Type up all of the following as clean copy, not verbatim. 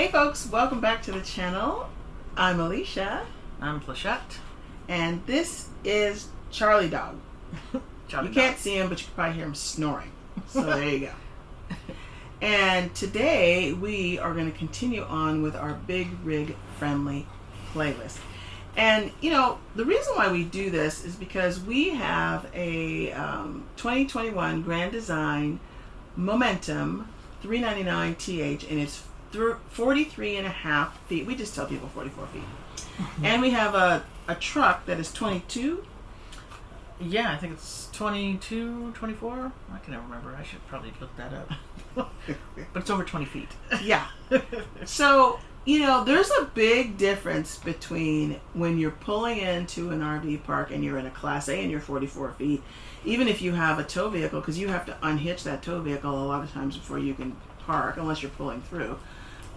Hey folks, welcome back to the channel. I'm Alicia. I'm Pleshette. And this is Charlie Dog. Charlie you can't Dog. see him, but you can probably hear him snoring. So there you go. And today we are going to continue on with our Big Rig Friendly playlist. And you know, the reason why we do this is because we have a 2021 Grand Design Momentum 399 TH, and it's 43.5 feet. We just tell people 44 feet. And we have a truck that is 22. Yeah, I think it's 22, 24. I can never remember. I should probably look that up. But it's over 20 feet. Yeah. So, you know, there's a big difference between when you're pulling into an RV park and you're in a Class A and you're 44 feet, even if you have a tow vehicle, because you have to unhitch that tow vehicle a lot of times before you can park, unless you're pulling through.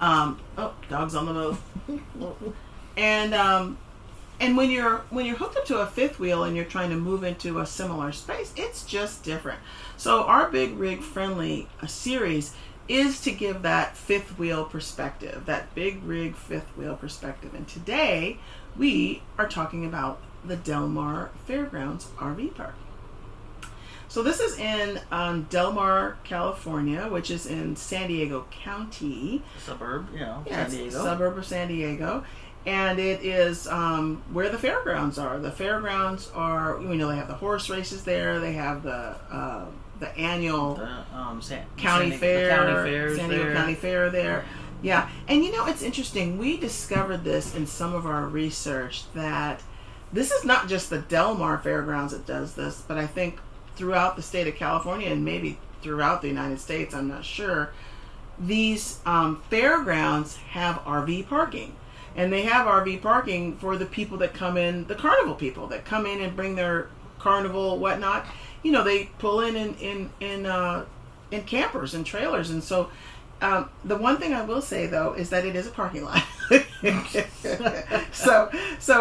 Oh, dog's on the move. And when you're hooked up to a fifth wheel and you're trying to move into a similar space, it's just different. So our Big Rig Friendly series is to give that fifth wheel perspective, that big rig fifth wheel perspective. And today we are talking about the Mar Fairgrounds RV Park. So this is in Del Mar, California, which is in San Diego County. Suburb, Yeah, San Diego. It's a suburb of San Diego. And it is where the fairgrounds are. The fairgrounds are, you know, they have the horse races there. They have the annual county fair, San Diego County Fair there. Yeah, and you know, it's interesting. We discovered this in some of our research that this is not just the Del Mar Fairgrounds that does this, but I think throughout the state of California and maybe throughout the United States, I'm not sure, these fairgrounds have RV parking. And they have RV parking for the people that come in, the carnival people that come in and bring their carnival whatnot. You know, they pull in campers and trailers. And so the one thing I will say, though, is that it is a parking lot. so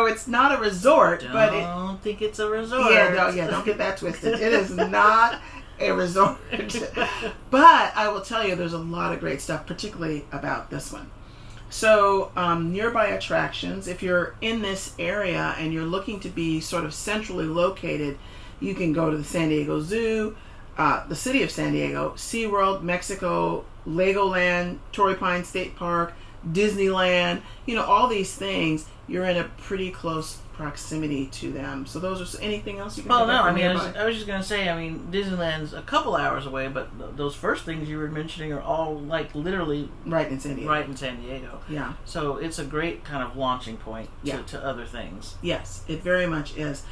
it's not a resort. Don't think it's a resort. Don't get that twisted. It is not a resort. But I will tell you, there's a lot of great stuff, particularly about this one. So nearby attractions, if you're in this area and you're looking to be sort of centrally located, you can go to the San Diego Zoo, the city of San Diego, SeaWorld, Mexico, Legoland, Torrey Pines State Park, Disneyland, you know, all these things, you're in a pretty close proximity to them. So those are anything else you can Well, no, I mean, I was just going to say, I mean, Disneyland's a couple hours away, but those first things you were mentioning are all, like, literally right in San Diego. Right in San Diego. Yeah. So it's a great kind of launching point to other things. Yes, it very much is.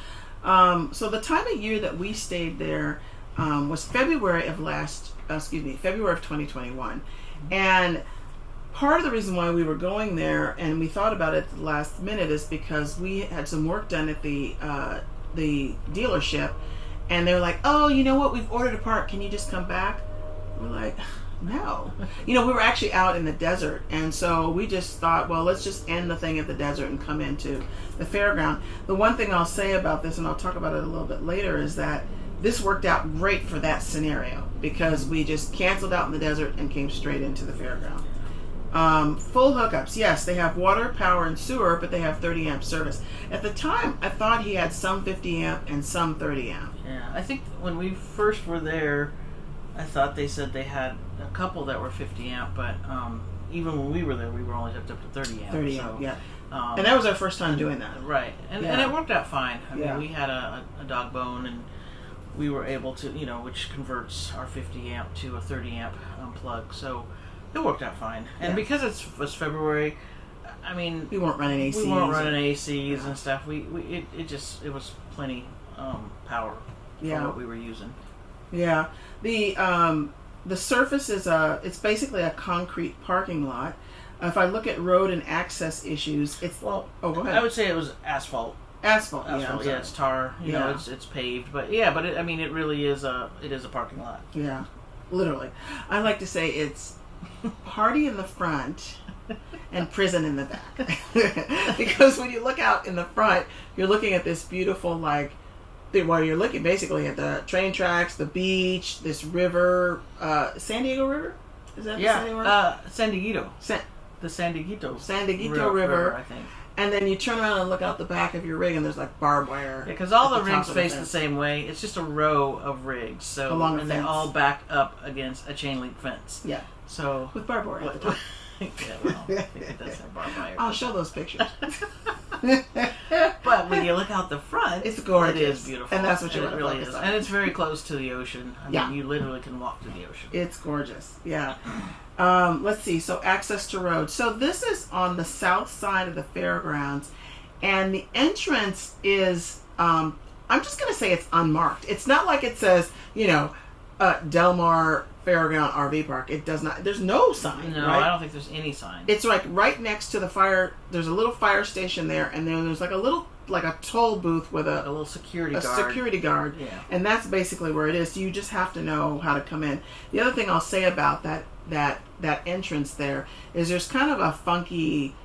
So the time of year that we stayed there was February of 2021. And part of the reason why we were going there and we thought about it at the last minute is because we had some work done at the dealership, and they were like, oh, you know what, we've ordered a part, can you just come back? We're like, no. You know, we were actually out in the desert, and so we just thought, well, let's just end the thing at the desert and come into the fairground. The one thing I'll say about this, and I'll talk about it a little bit later, is that this worked out great for that scenario because we just canceled out in the desert and came straight into the fairground. Full hookups. Yes, they have water, power, and sewer, but they have 30 amp service. At the time, I thought he had some 50 amp and some 30 amp. Yeah, I think when we first were there, I thought they said they had a couple that were 50 amp, but even when we were there, we were only hooked up to 30 amp. 30 amp, yeah. And that was our first time doing that. Right, and it worked out fine. I mean, we had a dog bone, and we were able to, you know, which converts our 50 amp to a 30 amp plug, so it worked out fine. And because it was February, I mean, we weren't running ACs. And stuff. It was plenty power for what we were using. Yeah. The surface is it's basically a concrete parking lot. If I look at road and access issues, it's go ahead. I would say it was asphalt. Asphalt. Yeah, it's tar. You know, it's paved, but it really is a parking lot. Yeah, literally. I like to say it's party in the front and prison in the back. Because when you look out in the front, you're looking at this beautiful, you're looking basically at the train tracks, the beach, this river, San Diego River? Is that the San Diego River? San Diego. the San Dieguito River, I think. And then you turn around and look out the back of your rig, and there's like barbed wire. Yeah, because all the rigs face the same way. It's just a row of rigs, so along they all back up against a chain link fence. Yeah. So with barbed wire at the top. Yeah, well, I think it does have barbed wire. I'll show those pictures. But when you look out the front, it's gorgeous. It is beautiful, and that's what you want to focus on. And it's very close to the ocean. I mean, you literally can walk to the ocean. It's gorgeous. Yeah. Let's see. So access to roads. So this is on the south side of the fairgrounds, and the entrance is. I'm just going to say it's unmarked. It's not like it says, Del Mar Fairground RV Park. It does not. There's no sign. No, right? I don't think there's any sign. It's like right next to the fire. There's a little fire station there, and then there's like a toll booth with a little security guard. Yeah. And that's basically where it is. So you just have to know how to come in. The other thing I'll say about that entrance there is there's kind of a funky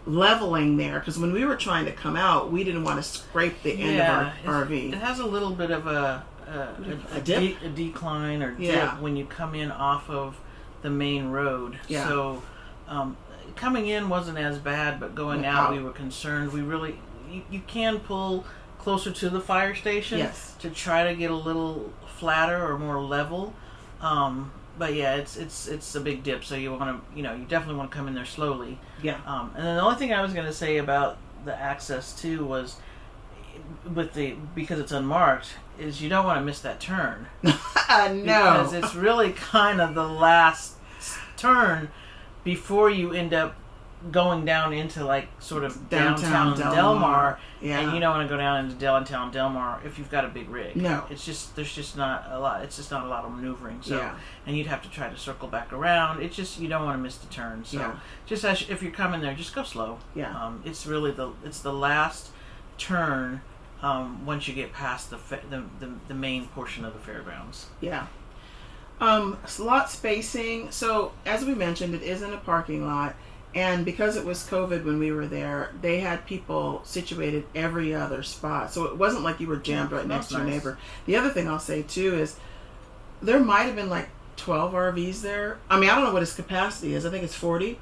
leveling there, because when we were trying to come out, we didn't want to scrape the end of our RV. It has a little bit of a decline or dip when you come in off of the main road. Yeah. So coming in wasn't as bad, but going out we were concerned. We really you can pull closer to the fire station to try to get a little flatter or more level. But yeah, it's a big dip, so you want to you definitely want to come in there slowly. Yeah. And then the only thing I was going to say about the access too was because it's unmarked is you don't want to miss that turn. No. Because it's really kind of the last turn before you end up going down into like sort of downtown Del Mar. Yeah. And you don't want to go down into downtown Del Mar if you've got a big rig. No. There's just not a lot. It's just not a lot of maneuvering. So and you'd have to try to circle back around. It's just you don't want to miss the turn. So just if you're coming there, just go slow. Yeah. It's really the last turn once you get past the main portion of the fairgrounds. Yeah. Lot spacing. So as we mentioned, it is in a parking lot. And because it was COVID when we were there, they had people situated every other spot. So it wasn't like you were jammed right next to your neighbor. The other thing I'll say, too, is there might have been like 12 RVs there. I mean, I don't know what its capacity is. I think it's 40.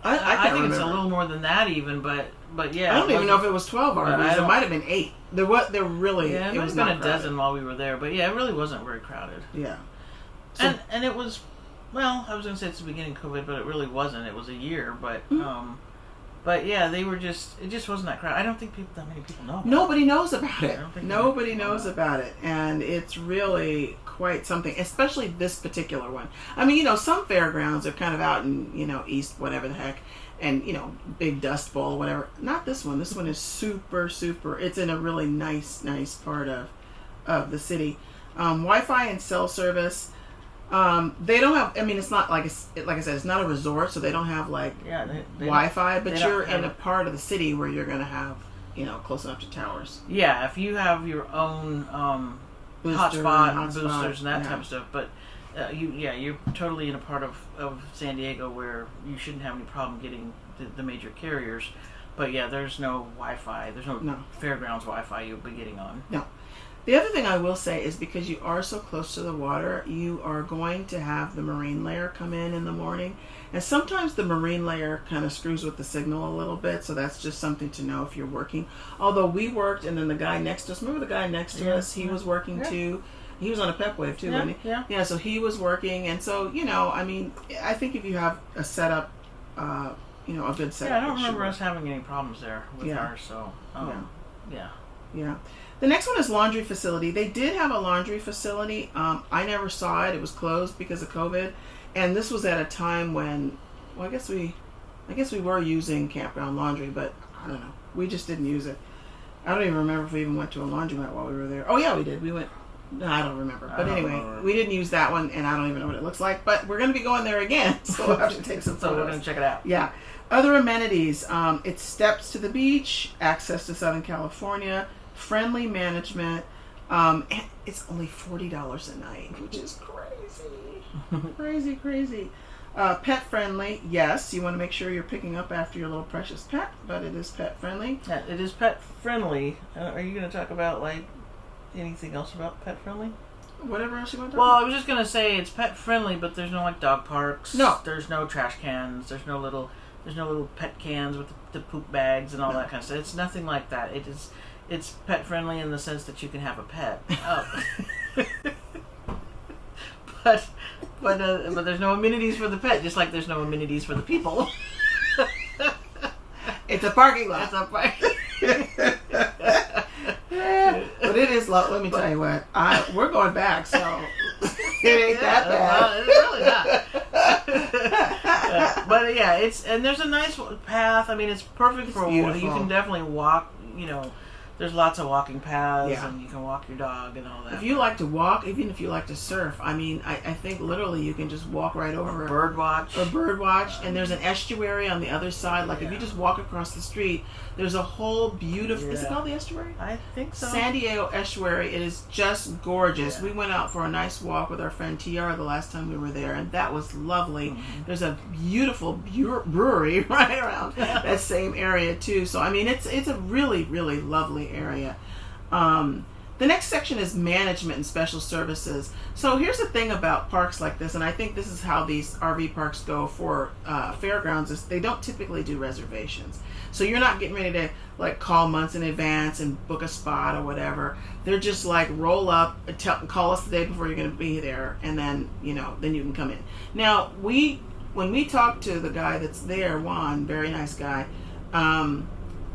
I think it's a little more than that even, but yeah. I don't even know if it was 12 RVs. It might have been 8. There really... Yeah, it might have been a dozen while we were there. But yeah, it really wasn't very crowded. Yeah. So, and it was... Well, I was going to say it's the beginning of COVID, but it really wasn't. It was a year, but yeah, they were just. It just wasn't that crowded. I don't think that many people know about Nobody knows about it. Nobody knows about it, and it's really quite something. Especially this particular one. I mean, some fairgrounds are kind of out in east, whatever the heck, and big dust bowl, whatever. Not this one. This one is super. It's in a really nice part of the city. Wi-Fi and cell service. They don't have. I mean, it's not like like I said, it's not a resort, so they don't have Wi-Fi. But you're in a part of the city where you're going to have, close enough to towers. Yeah, if you have your own hotspot, boosters, and that type of stuff. But you're totally in a part of San Diego where you shouldn't have any problem getting the major carriers. But yeah, there's no Wi-Fi. There's no fairgrounds Wi-Fi you'll be getting on. No. The other thing I will say is because you are so close to the water, you are going to have the marine layer come in the morning. And sometimes the marine layer kind of screws with the signal a little bit, so that's just something to know if you're working. Although we worked, and then the guy next to us, remember the guy next to us? He was working too. He was on a pep wave too, wasn't he? Yeah. Yeah, so he was working. And so, I mean, I think if you have a setup, a good setup. Yeah, I don't remember us having any problems there with ours, so, Yeah. The next one is laundry facility. They did have a laundry facility. I never saw it. It was closed because of COVID. And this was at a time when, well, I guess we were using campground laundry, but I don't know. We just didn't use it. I don't even remember if we even went to a laundromat while we were there. Oh, yeah, we did. We went. No, I don't remember. But anyway, we didn't use that one, and I don't even know what it looks like. But we're going to be going there again, so we'll have to take some photos. So we're going to check it out. Yeah. Other amenities. It's steps to the beach, access to Southern California, friendly management. And it's only $40 a night, which is crazy. crazy. Pet friendly. Yes, you want to make sure you're picking up after your little precious pet, but it is pet friendly. Yeah, it is pet friendly. Are you going to talk about anything else about pet friendly? whatever else you want to Well, talk I was just gonna say it's pet friendly, but there's no like dog parks. No. There's no trash cans. There's no little pet cans with the poop bags and all that kind of stuff. It's nothing like that. It's pet friendly in the sense that you can have a pet. But there's no amenities for the pet, just like there's no amenities for the people. It's a parking lot. It's a parking. But it is low. Let me tell you what. We're going back, so it ain't that bad. It's really not. But yeah, there's a nice path. I mean, it's perfect for beautiful. You can definitely walk. You know, there's lots of walking paths, Yeah. and you can walk your dog and all that. If you like to walk, even if you like to surf, I mean, I think literally you can just walk right over. Bird watch. Or bird watch, and there's an estuary on the other side. Like if you just walk across the street, there's a whole beautiful. Is it called the estuary? I think so. San Diego Estuary. It is just gorgeous. Yeah. We went out for a nice walk with our friend TR the last time we were there, and that was lovely. Mm-hmm. There's a beautiful brewery right around that same area too. So I mean, it's a really, really lovely area. The next section is management and special services. So here's the thing about parks like this, and I think this is how these RV parks go for fairgrounds, is they don't typically do reservations. So you're not getting ready to like call months in advance and book a spot or whatever. They're just like roll up, call us the day before you're going to be there, and then then you can come in. Now when we talked to the guy that's there, Juan, very nice guy.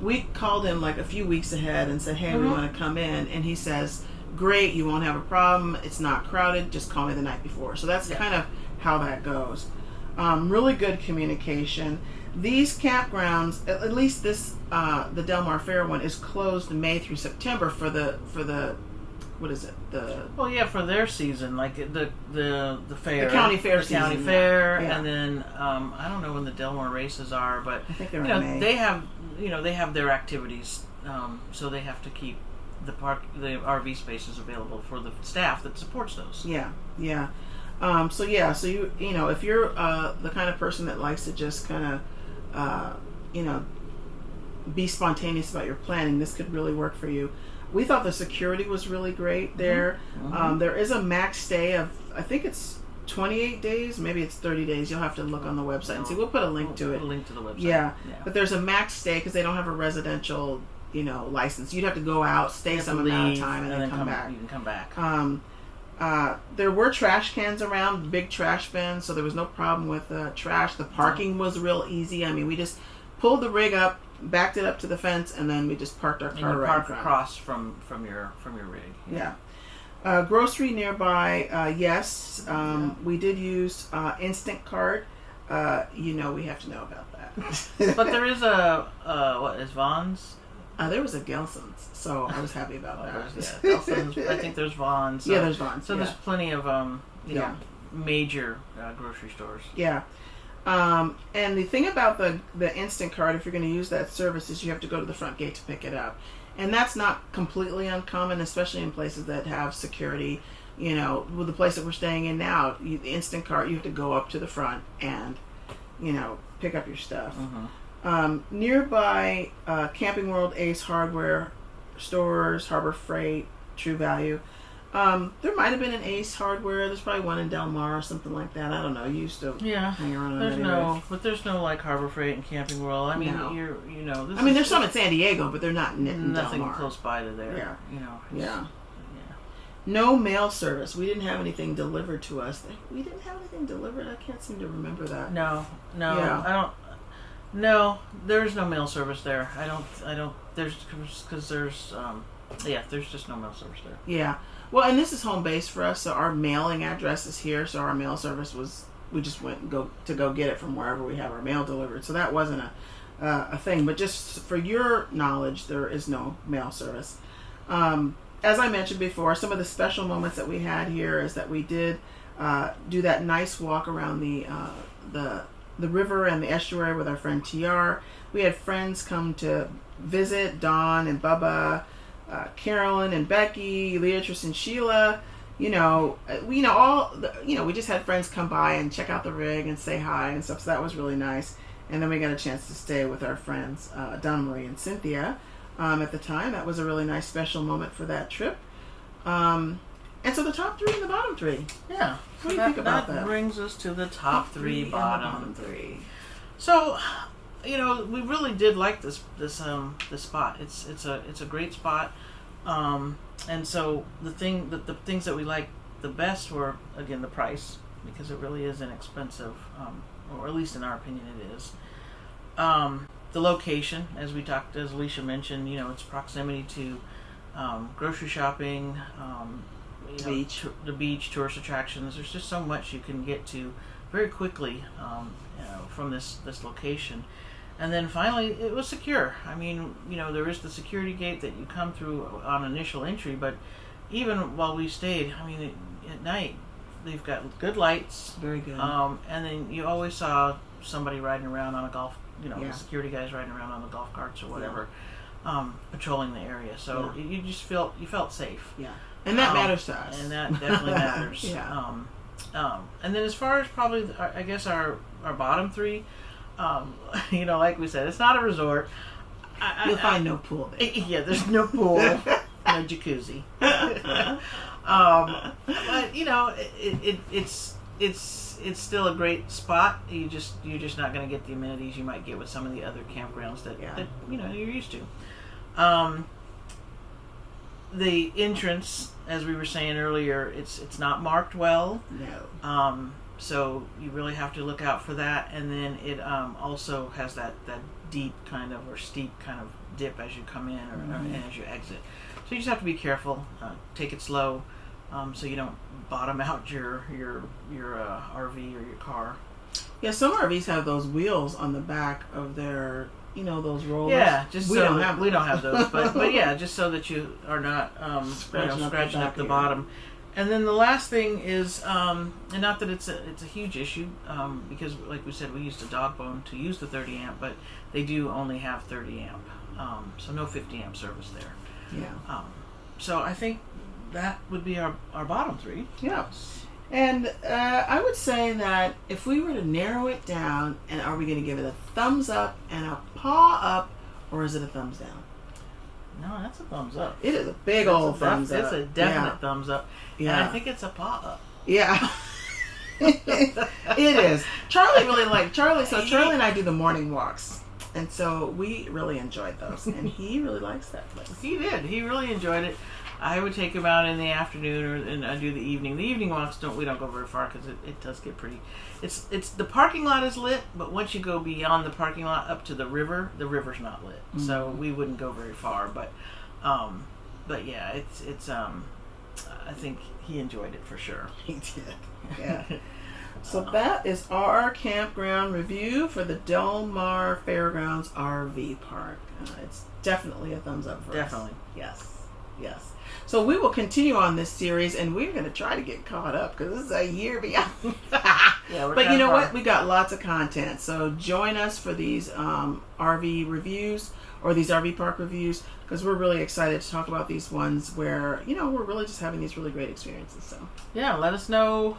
We called him like a few weeks ahead and said, hey, we want to come in. And he says, great, you won't have a problem. It's not crowded. Just call me the night before. So that's kind of how that goes. Really good communication. These campgrounds, at least this, the Del Mar Fair one, is closed May through September for the what is it? For their season, like the fair, the county fair, county fair, and then I don't know when the Del Mar races are, but I think they're in May. They have their activities, so they have to keep the RV spaces available for the staff that supports those. Yeah. So you if you're the kind of person that likes to just kind of be spontaneous about your planning, this could really work for you. We thought the security was really great there. There is a max stay of, I think it's 28 days, maybe it's 30 days. You'll have to look on the website and see. We'll put a link to it. Put a link to the website. Yeah. But there's a max stay because they don't have a residential, license. You'd have to go out, stay some amount of time, and then come back. You can come back. There were trash cans around, big trash bins, so there was no problem with trash. The parking was real easy. I mean, we just pulled the rig up, backed it up to the fence, and then we just parked our car right in front. Across from your rig. Yeah. Grocery nearby, yes. We did use Instant Cart. We have to know about that. But there is what is Vaughn's? There was a Gelson's, so I was happy about that. Gelson's. I think there's Vaughn's. So, there's Vaughn's. So there's plenty of major grocery stores. Yeah. And the thing about the Instant Cart, if you're going to use that service, is you have to go to the front gate to pick it up. And that's not completely uncommon, especially in places that have security. With the place that we're staying in now, the Instant Cart, you have to go up to the front and, pick up your stuff. Nearby, Camping World, Ace Hardware stores, Harbor Freight, True Value. There might have been an Ace Hardware. There's probably one in Del Mar or something like that. I don't know. You used to hang around. There's no like Harbor Freight and Camping World. I mean, there's some in San Diego, but they're not in Del Mar. Nothing close by to there. Yeah. No mail service. We didn't have anything delivered to us. We didn't have anything delivered. I can't seem to remember that. No. Yeah. I don't. No, there's no mail service there. I don't. There's because there's just no mail service there. Yeah. Well, and this is home base for us, so our mailing address is here. So our mail service we just went and go get it from wherever we have our mail delivered. So that wasn't a thing. But just for your knowledge, there is no mail service. As I mentioned before, some of the special moments that we had here is that we did do that nice walk around the river and the estuary with our friend TR. We had friends come to visit, Dawn and Bubba, Carolyn and Becky, Leatrice and Sheila. We just had friends come by and check out the rig and say hi and stuff. So that was really nice. And then we got a chance to stay with our friends, Donna Marie and Cynthia, at the time. That was a really nice special moment for that trip. And so the top 3 and the bottom 3. Yeah. What do you think about that? That brings us to the top 3, bottom 3. So, we really did like this spot. It's a great spot. And so the things that we liked the best were, again, the price, because it really is inexpensive, or at least in our opinion it is. The location, as Alicia mentioned, its proximity to grocery shopping, the beach, tourist attractions. There's just so much you can get to very quickly from this location. And then finally, it was secure. I mean, there is the security gate that you come through on initial entry, but even while we stayed, I mean, at night, they've got good lights. Very good. And then you always saw somebody riding around on a golf, the security guys riding around on the golf carts or whatever, patrolling the area. So you just felt safe. Yeah. And that matters to us. And that definitely matters. Yeah. And then as far as probably, I guess, our bottom 3, like we said, it's not a resort. You'll find no pool there. Yeah, there's no pool, no jacuzzi. But it's still a great spot. You're just not going to get the amenities you might get with some of the other campgrounds that you're used to. The entrance, as we were saying earlier, it's not marked well. No. So you really have to look out for that. And then it also has that deep kind of, or steep kind of dip as you come in and as you exit. So you just have to be careful. Take it slow, so you don't bottom out your RV or your car. Yeah, some RVs have those wheels on the back of their, those rollers. Yeah, we don't have those, but yeah, just so that you are not scratching up the bottom. And then the last thing is, and not that it's a huge issue, because like we said, we used a dog bone to use the 30 amp, but they do only have 30 amp, so no 50 amp service there. Yeah. So I think that would be our bottom 3. Yeah. And I would say that if we were to narrow it down, and are we going to give it a thumbs up and a paw up, or is it a thumbs down? No, that's a thumbs up. It is a big old thumbs up. It's a definite thumbs up. Yeah. And I think it's a paw up. Yeah. It is. Charlie and I do the morning walks. And so we really enjoyed those. And he really likes that place. He did. He really enjoyed it. I would take him out in the afternoon, and I do the evening. The evening walks we don't go very far because it does get pretty. It's the parking lot is lit, but once you go beyond the parking lot up to the river's not lit. Mm-hmm. So we wouldn't go very far. But yeah, it's I think he enjoyed it for sure. He did. Yeah. So that is our campground review for the Del Mar Fairgrounds RV Park. It's definitely a thumbs up for us. Definitely. Yes. So we will continue on this series, and we're going to try to get caught up because this is a year beyond. But you know what? We got lots of content. So join us for these RV reviews or these RV park reviews, because we're really excited to talk about these ones where, we're really just having these really great experiences. So yeah, let us know,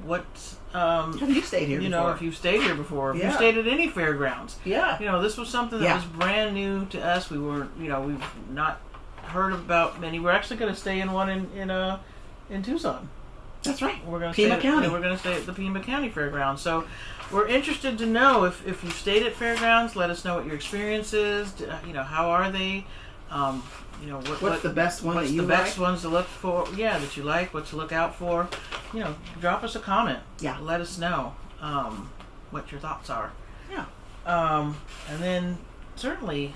what have you stayed here before? If you've stayed here before, if you stayed at any fairgrounds. Yeah. This was something that was brand new to us. We weren't, we've not heard about many. We're actually going to stay in one in Tucson. That's right. We're going to Pima County. We're going to stay at the Pima County Fairgrounds. So we're interested to know if you've stayed at fairgrounds. Let us know what your experience is. How are they? What's the best one that you like? What's the best ones to look for? Yeah, that you like. What to look out for? Drop us a comment. Yeah. Let us know what your thoughts are. Yeah. And then certainly,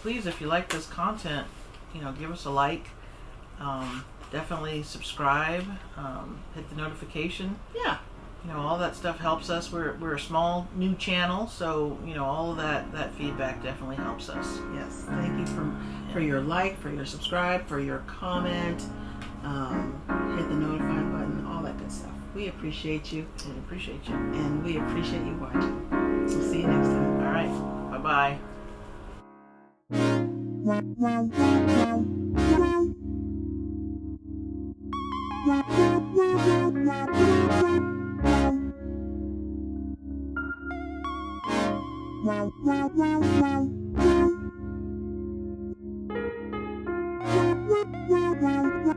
please, if you like this content, give us a like. Definitely subscribe. Hit the notification. Yeah. All that stuff helps us. We're a small new channel, so all of that feedback definitely helps us. Yes. Thank you for your like, for your subscribe, for your comment. Hit the notify button, all that good stuff. We appreciate you. We appreciate you. And we appreciate you watching. We'll see you next time. All right. Bye-bye. Wow.